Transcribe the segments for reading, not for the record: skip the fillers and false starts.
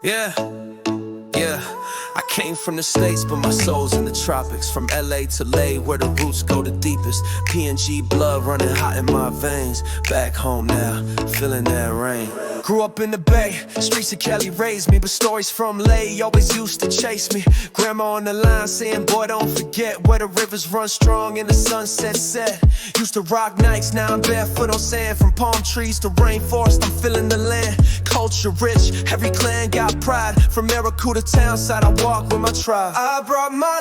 Yeah, yeah. I came from the States, but my soul's in the tropics. From LA to Lay, where the roots go the deepest. PNG blood running hot in my veins. Back home now, feeling that rain. Grew up in the Bay, streets of Cali raised me. But stories from Lay always used to chase me. Grandma on the line saying, boy, don't forget where the rivers run strong and the sunset set. Used to rock nights, now I'm barefoot on sand. From palm trees to rainforest, I'm feeling the land. Culture rich, every clan got pride. From Maricopa townside, I walk with my tribe. I brought my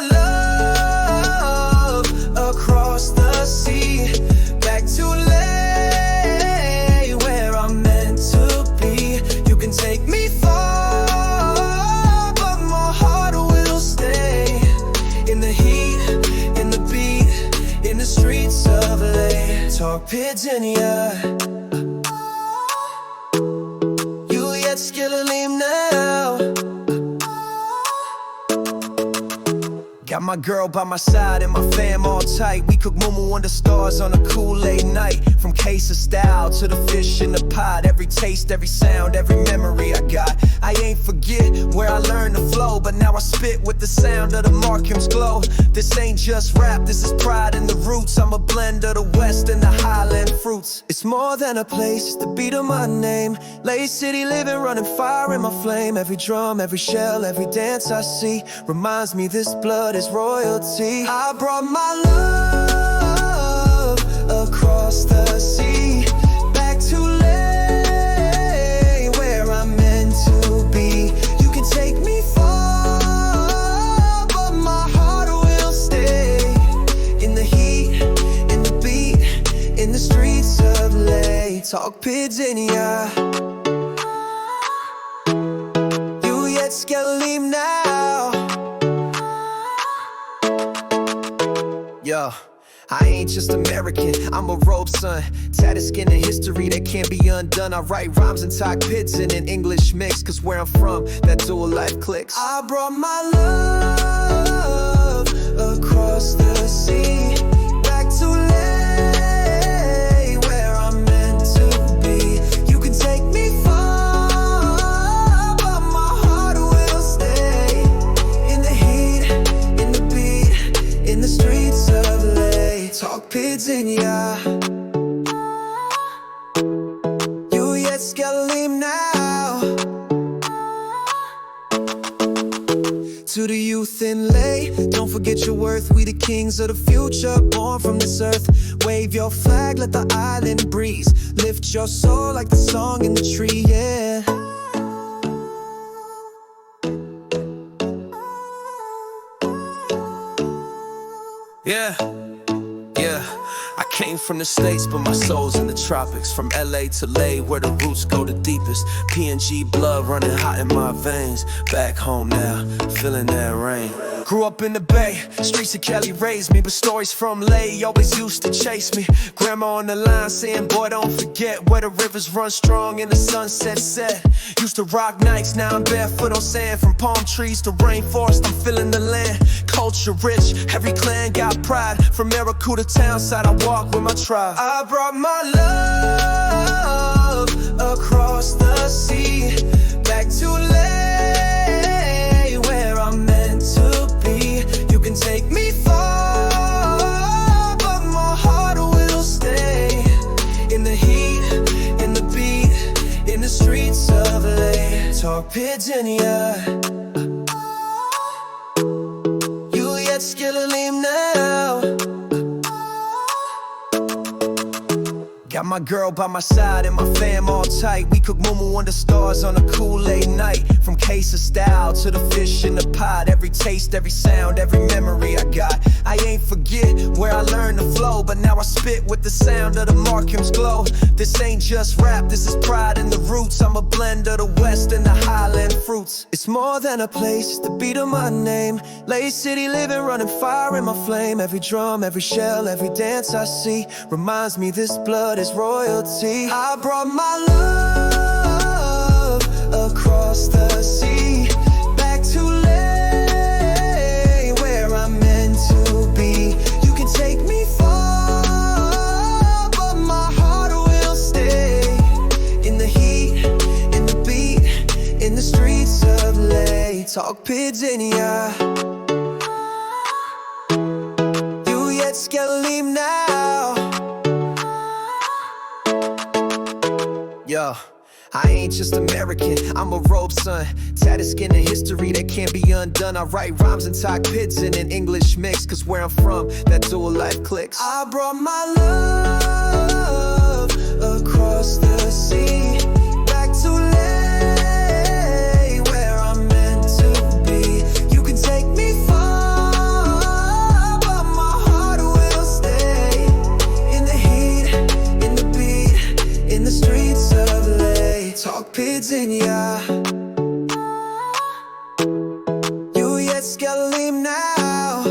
love across the sea, back to Lay, where I'm meant to be. You can take me far, but my heart will stay. In the heat, in the beat, in the streets of Lay. Talk pigeon, yeah. You yet skillelim now. Got my girl by my side and my fam all tight. We cook mumu under stars on a cool late night. From case of style to the fish in the pot. Every taste, every sound, every memory I got. I ain't forget where I learned to flow, but now I spit with the sound of the Markham's glow. This ain't just rap, this is pride in the roots. I'm a blend of the West and the Highland fruits. It's more than a place, the beat of my name. Lay City living, running fire in my flame. Every drum, every shell, every dance I see reminds me this blood is royalty. I brought my love across the sea, back to Lay, where I'm meant to be. You can take me far, but my heart will stay. In the heat, in the beat, in the streets of Lay. Talk pigeon, yeah. You yet skeleem now. Yo, I ain't just American, I'm a robe son. Tatted skin and history that can't be undone. I write rhymes and talk pigeon in English mix, cause where I'm from, that dual life clicks. I brought my love across the sea, back to Lay, where I'm meant to be. You can take me far, but my heart will stay. In the heat, in the beat, in the streets of Lay. Talk pigeon, yeah. You yet skeleem now. To the youth in Lay, don't forget your worth. We the kings of the future, born from this earth. Wave your flag, let the island breeze. Lift your soul like the song in the tree, yeah. Yeah, yeah. I came from the States, but my soul's in the tropics. From LA to Lay, where the roots go the deepest. PNG blood running hot in my veins. Back home now, feeling that rain. Grew up in the Bay, streets of Cali raised me. But stories from Lay always used to chase me. Grandma on the line saying, boy, don't forget where the rivers run strong and the sunset set. Used to rock nights, now I'm barefoot on sand. From palm trees to rainforest, I'm feeling the land. Culture rich, every clan got pride. From Maricopa townside, I walk with my tribe. I brought my love across the sea, back to Lay, where I'm meant to be. You can take me far, but my heart will stay. In the heat, in the beat, in the streets of Lay. Talk pigeon, yeah. You yet skilleem now. Got my girl by my side and my fam all tight. We cook mumu under stars on a cool late night. From case of style to the fish in the pot. Every taste, every sound, every memory I got. I ain't forget where I learned to flow, but now I spit with the sound of the Markham's glow. This ain't just rap, this is pride in the roots. I'm a blend of the West and the Highland fruits. It's more than a place, the beat of my name. Lay City living, running fire in my flame. Every drum, every shell, every dance I see reminds me this blood is royalty. I brought my love across the sea, back to Lay, where I'm meant to be. You can take me far, but my heart will stay. In the heat, in the beat, in the streets of talk pidzenia. You yet skellim now. Yo, I ain't just American, I'm a robe son. Tatted skin and history that can't be undone. I write rhymes and talk pidzin in English mix, cause where I'm from, that dual life clicks. I brought my love across the sea, back to lay where I'm meant to be. You can take me far, but my heart will stay in the heat, in the beat, in the streets of LA. Talk pidzenia. You yet skellim now.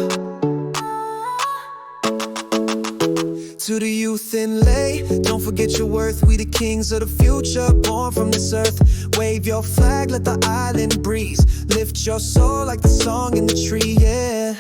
To the youth in lay, don't forget your worth. We the kings of the future, born from this earth. Wave your flag, let the island breeze. Lift your soul like the song in the tree, yeah.